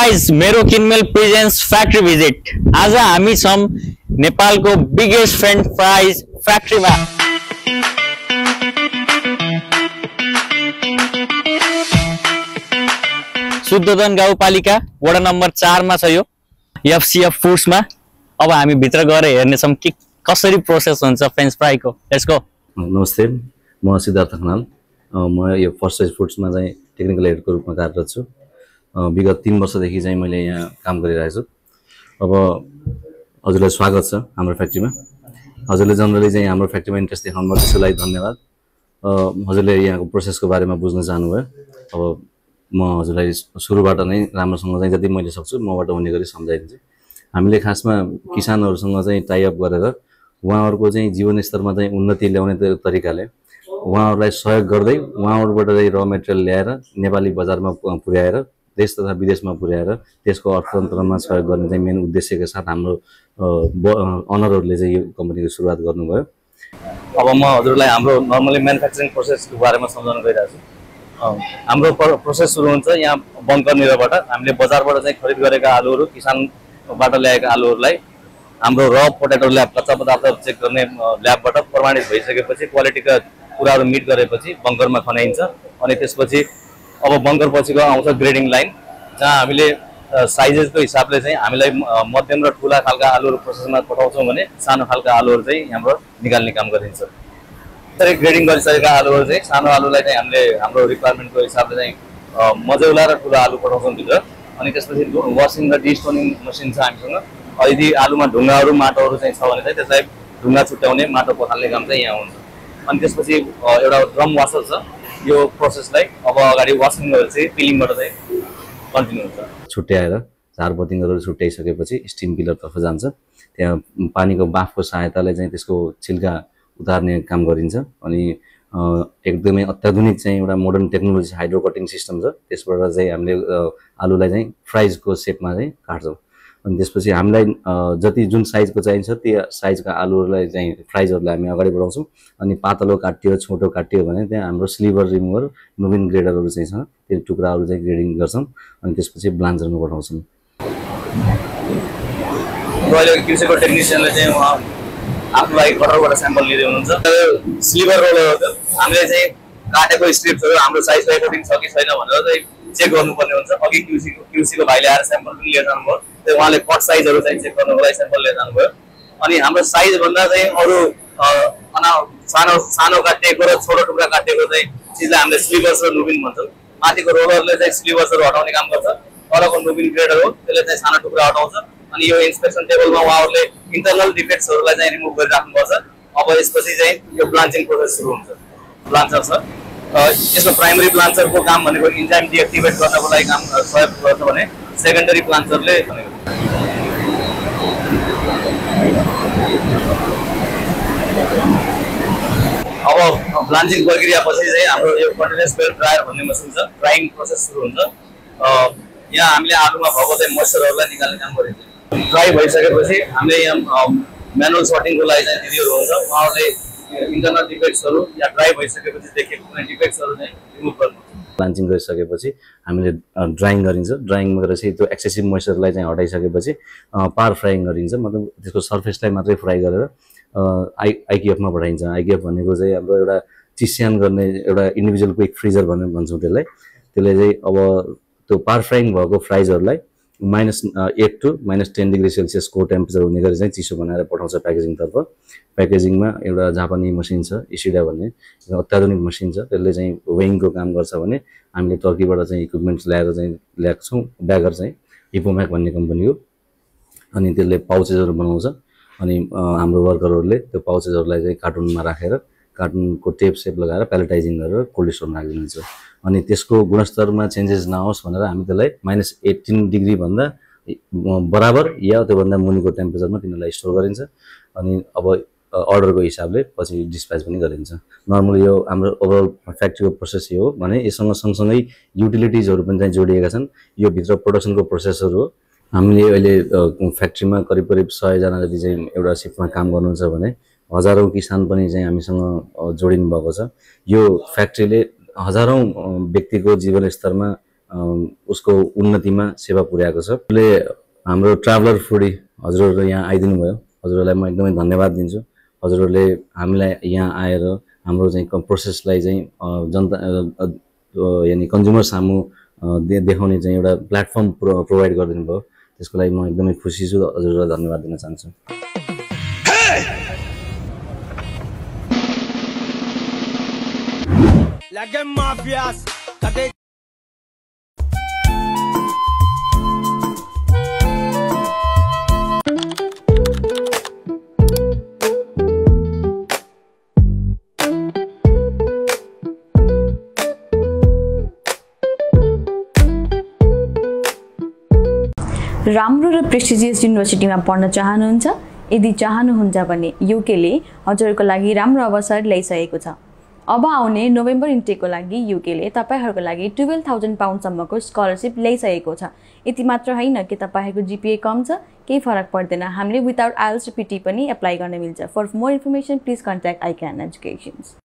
Guys, मेरो किनमेल presence factory visit. आज हामी छौं नेपालको बिगेस्ट फ्रेन्च फ्राइज फ्याक्ट्रीमा। शुद्धोदन गाउँपालिका वडा नम्बर 4 मा छ यो एफसीएफ फुड्समा। अब हामी भित्र गएर हेर्नेछौं कि कसरी प्रोसेस हुन्छ फ्रेन्च फ्राइको। Let's go. नमस्ते, म सिद्धार्थ खनाल। म यो फर्स्ट साइज फुड्समा चाहिँ टेक्निकल हेडको रूपमा कार्यरत छु। विगत 3 वर्षदेखि चाहिँ मैले यहाँ काम गरिरहेको छु। अब हजुरलाई स्वागत छ हाम्रो फ्याक्ट्रीमा। हजुरले जनरली चाहिँ हाम्रो फ्याक्ट्रीमा इन्ट्रेस्ट देखाउनु भयो, त्यसको लागि धन्यवाद। हजुरले यहाँको प्रोसेसको बारेमा बुझ्न चाहनुभयो। अब म हजुरलाई सुरुबाट नै राम्रोसँग चाहिँ जति मैले सक्छु मबाट हुने गरी सम्झाइदिन्छु। हामीले खासमा किसानहरूसँग चाहिँ टाइअप गरेर उहाँहरूको चाहिँ जीवनस्तरमा चाहिँ उन्नति ल्याउने तरिकाले उहाँहरूलाई सहयोग गर्दै उहाँहरूबाट चाहिँ र मेटेरियल ल्याएर नेपाली बजारमा पुर्याएर देश तथा विदेशमा पुर्याएर त्यसको अर्थतन्त्रमा सहयोग गर्ने चाहिँ मेन उद्देश्यका साथ हाम्रो अनरहरूले चाहिँ यो कम्पनीको सुरुवात गर्नुभयो। अब म हजुरलाई हाम्रो नर्मली म्यानुफ्याक्चरिङ प्रोसेसको बारेमा सम्झाउन गइरहेको छु। हाम्रो प्रोसेस सुरु हुन्छ यहाँ बङ्कर निरबाट। हामीले बजारबाट चाहिँ खरिद गरेका आलुहरू, किसानबाट ल्याएका आलुहरूलाई हाम्रो र पोटेटो ल्याब, कच्चा पदार्थ चेक गर्ने ल्याबबाट प्रमाणित भइसकेपछि क्वालिटीका कुराहरू मिट गरेपछि बङ्करमा खनाइन्छ। अनि त्यसपछि अब बङ्कर पछिको आउँछ ग्रेडिङ लाइन, जहाँ हामीले साइजेसको हिसाबले चाहिँ हामीलाई मध्यम र ठुला खालका आलुहरू प्रोसेसमा पठाउँछौँ भने सानो खालका आलुहरू चाहिँ यहाँबाट निकाल्ने काम गरिन्छ। त्यसरी ग्रेडिङ गरिसकेका आलुहरू चाहिँ सानो आलुलाई चाहिँ हामीले हाम्रो रिक्वायरमेन्टको हिसाबले चाहिँ मजौला र ठुलो आलु पठाउँछौँ भित्र। अनि त्यसपछि वासिङ र डिस्टोनिङ मसिन छ हामीसँग। यदि आलुमा ढुङ्गाहरू माटोहरू चाहिँ छ भने चाहिँ त्यसलाई ढुङ्गा छुट्याउने, माटो पखाल्ने काम चाहिँ यहाँ हुन्छ। अनि त्यसपछि एउटा ड्रम वासर छ। यो प्रोसेसलाई अब अगाडि वासिङ गरेपछि पिलिङबाट चाहिँ कन्टिन्यू हुन्छ। छुट्याएर झार बत्तिङहरू छुट्याइसकेपछि स्टिम पिलरतर्फ जान्छ। त्यहाँ पानीको बाफको सहायताले चाहिँ त्यसको छिल्का उतार्ने काम गरिन्छ। अनि एकदमै अत्याधुनिक चाहिँ एउटा modern technology hydro cutting system छ। त्यसबाट चाहिँ हामीले आलुलाई चाहिँ फ्राइजको सेपमा चाहिँ काट्छौँ। अनि त्यसपछि हामीलाई जति जुन साइजको चाहिन्छ त्यो साइजका आलुहरूलाई चाहिँ फ्राइजहरूलाई हामी अगाडि बढाउँछौँ। अनि पातलो काटियो, छोटो काटियो भने त्यहाँ हाम्रो स्लिभर रिमुभर, नोभिन ग्रेडरहरू चाहिँ छ। त्यो टुक्राहरू चाहिँ ग्रेडिङ गर्छौँ। अनि त्यसपछि ब्लान्चरमा पठाउँछौँ। अहिले कृषिको टेक्निसियनले चाहिँ उहाँ आफूलाई कटरबाट स्याम्पल लिँदै हुनुहुन्छ। स्लिभर रोलर हामीले चाहिँ काटेको स्ट्रिप्सहरू हाम्रो साइजलाई एकोर्डिङ छ कि छैन भनेर चाहिँ चेक गर्नुपर्ने हुन्छ। अघि क्युसीको भाइले आएर स्याम्पल पनि लिएर जानुभयो। त्यो उहाँले कट साइजहरू चाहिँ चेक गर्नुको लागि स्याम्पल लिएर जानुभयो। अनि हाम्रो साइजभन्दा चाहिँ अरू सानो सानो काटिएको र छोटो टुक्रा काटिएको चाहिँ चिजलाई हामीले स्लिभर्स र नुबिन भन्छौँ। माथिको रोलरले चाहिँ स्लिभर्सहरू हटाउने काम गर्छ। तलको नुबिन ग्रेडर हो, त्यसले चाहिँ सानो टुक्रा हटाउँछ। अनि यो इन्सपेक्सन टेबलमा उहाँहरूले इन्टरनल डिफेक्ट्सहरूलाई चाहिँ रिमुभ गरिराख्नुपर्छ। अब यसपछि चाहिँ यो ब्लान्चिङ प्रोसेस सुरु हुन्छ। ब्लान्चर छ। यसको प्राइमरी प्लान्चरको काम भनेको इन्जाइम डिएक्टिभेट गर्नको लागि काम सहयोग गर्छ भने सेकेन्डरी प्लान्चरले अब ब्लान्चिङ प्रक्रियापछि चाहिँ हाम्रो यो कन्टिन्युअस बेल्ट ड्रायर भन्ने मसिन छ। ड्राइङ प्रोसेस सुरु हुन्छ। यहाँ हामीले आलुमा भएको चाहिँ मोइस्चरहरूलाई निकाल्ने काम गरिन्छ। ड्राई भइसकेपछि हामीले यहाँ म्यानुअल सर्टिङको लागि चाहिँ दिदीहरू हुन्छ। उहाँहरूले इन्टरनल डिफेक्ट्सहरू या ड्राई भइसकेपछि देखेको कुनै डिफेक्ट्सहरू चाहिँ रिमुभ गर्नुहुन्छ। ब्लान्चिङ गरिसकेपछि हामीले ड्राइङ गरिन्छ। ड्राइङमा गरेपछि त्यो एक्सेसिभ मोइस्चरलाई चाहिँ हटाइसकेपछि पार फ्राइङ गरिन्छ। मतलब त्यसको सर्फेसलाई मात्रै फ्राई गरेर आइकेएफमा पठाइन्छ। आइकेएफ भनेको चाहिँ हाम्रो एउटा चिस्यान गर्ने एउटा इन्डिभिजुअल क्विक फ्रिजर भनेर भन्छौँ त्यसले चाहिँ अब त्यो पार फ्राइङ भएको फ्राइजहरूलाई -8 to -10 डिग्री सेल्सियसको टेम्परेचर हुने गरी चाहिँ चिसो बनाएर पठाउँछ प्याकेजिङतर्फ। प्याकेजिङमा एउटा जापानी मसिन छ, इसिडा भन्ने अत्याधुनिक मसिन छ। त्यसले चाहिँ वेइङको काम गर्छ भने हामीले टर्कीबाट चाहिँ इक्विपमेन्ट्स ल्याएर चाहिँ ल्याएको छौँ। ब्यागर चाहिँ हिपोम्याक भन्ने कम्पनी हो। अनि त्यसले पाउचेसहरू बनाउँछ। अनि हाम्रो वर्करहरूले त्यो पाउचेसहरूलाई चाहिँ कार्टुनमा राखेर कार्टुनको टेप सेप लगाएर प्यालेटाइजिङ गरेर कोल्ड स्टोरमा राखिदिनुहुन्छ। अनि त्यसको गुणस्तरमा चेन्जेस नहोस् भनेर हामी त्यसलाई -18 डिग्री भन्दा बराबर या त्योभन्दा मुनिको टेम्परेचरमा तिनीहरूलाई स्टोर गरिन्छ। अनि अब अर्डरको हिसाबले पछि डिस्प्याच पनि गरिन्छ। नर्मली यो हाम्रो ओभरअल फ्याक्ट्रीको प्रोसेस यो हो भने यससँग सँगसँगै युटिलिटिजहरू पनि चाहिँ जोडिएका छन्। यो भित्र प्रोडक्सनको प्रोसेसहरू हो। हामीले अहिले फ्याक्ट्रीमा करिब 100 जना जति चाहिँ एउटा सिफ्टमा काम गर्नुहुन्छ भने हजारौं किसान पनि चाहिँ हामीसँग जोडिनु भएको छ। यो फ्याक्ट्रीले हजारौं व्यक्तिको जीवन स्तरमा उसको उन्नतिमा सेवा पुर्याएको छ। उसले हाम्रो ट्राभलर फुडी हजुरहरू यहाँ आइदिनु भयो, हजुरहरूलाई म एकदमै धन्यवाद दिन्छु। हजुरहरूले हामीलाई यहाँ आएर हाम्रो चाहिँ प्रोसेसलाई चाहिँ जनता यानि कन्ज्युमर सामु देखाउने चाहिँ एउटा प्लेटफर्म प्रोभाइड गरिदिनु भयो, त्यसको लागि म एकदमै खुसी छु। हजुरहरूलाई धन्यवाद दिन चाहन्छु। राम्रो र प्रेस्टिजियस युनिभर्सिटीमा पढ्न चाहनुहुन्छ? यदि चाहनुहुन्छ भने युकेले हजुरहरूको लागि राम्रो अवसर ल्याइसकेको छ। अब आउने नोभेम्बर इन्टेकको लागि युकेले तपाईहरुको लागि 12,000 पाउन्डसम्मको स्कलरशिप ल्याइसकेको छ। यति मात्र हैन कि तपाईहरुको जीपीए कम छ, केही फरक पर्दैन, हामीले विदाउट आइएल्टिएस र पीटी पनि एप्लाई गर्न मिल्छ। For more information please contact ICAN educations.